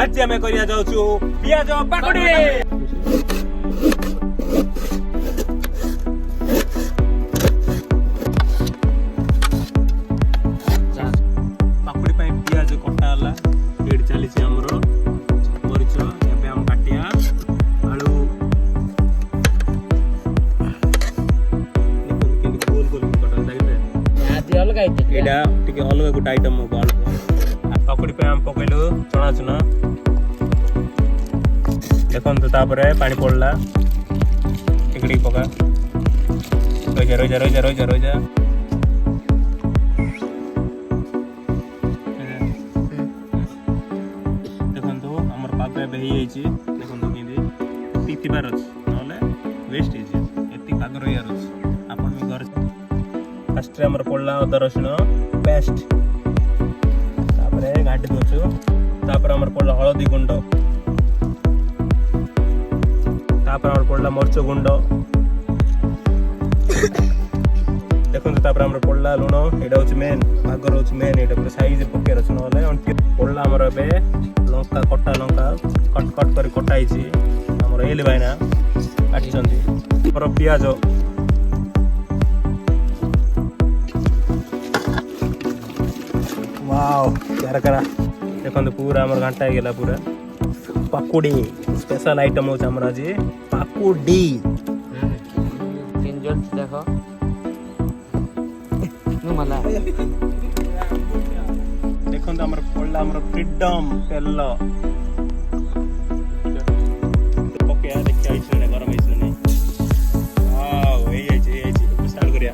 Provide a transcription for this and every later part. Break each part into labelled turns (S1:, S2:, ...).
S1: आज आम करिया जाउछु पियाज पकोड़ी। पकोड़ी पे पियाज कटा हला एड चली छी हमरो मरीच एबे हम काटिया आलू निकल के गोल गोल कटा दाइते आदि अलग आइते एडा टिके अलग गुट आइटम हो बाल पकोड़ी पे हम पकैलु चना चना देखंतु तापरे पानी पड़ला टिकड़ी पका रोजा देखंतु हमर पापे बे ही छी देखंतु किंदी टिकबार अछि नले वेस्ट इज एति पागर यार अछि आपन भी घर फर्स्ट रे हमर पड़ला अदा रसुण पेस्ट तापरे घाटी दोछु तापर हमर पड़ला हळदी गुंड तापर हमर पड़ला मरच गुंड देखंतु तापर हमर पड़ला लुण एडा होछ मेन भागर होछ मेन एडा पूरा साइज पके रछ नले अंटी पड़ला हमर बे लंका कटा लंका कट कट कर कटाई छी हमर एली भाईना काटी छंती पर पियाज वाओ यार करा देखंतु पूरा हमर घंटा हे गेला पूरा पकोड़ी स्पेशल आइटम हो हमरा आज पकोड़ी
S2: तीन देखो नु मला
S1: देखो तो हमर पड़ला हमर फ्रीडम तेल पके देखि आइछ रे गरम आइछ ने वाओ ए स्टार्ट करिया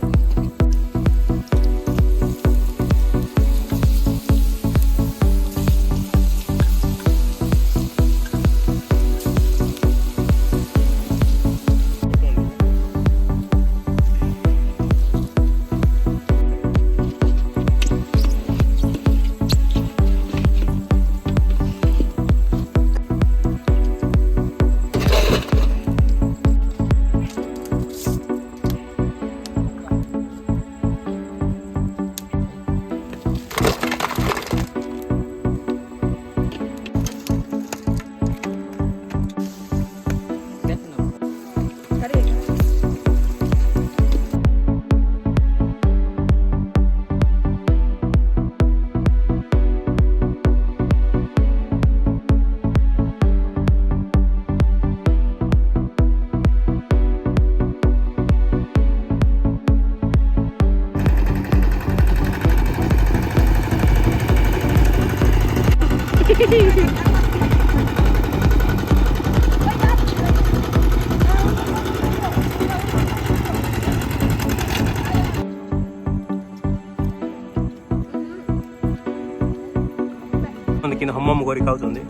S1: किन हम करी खाउछन्दी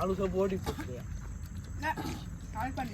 S1: आलू सब बॉडी ना आल पानी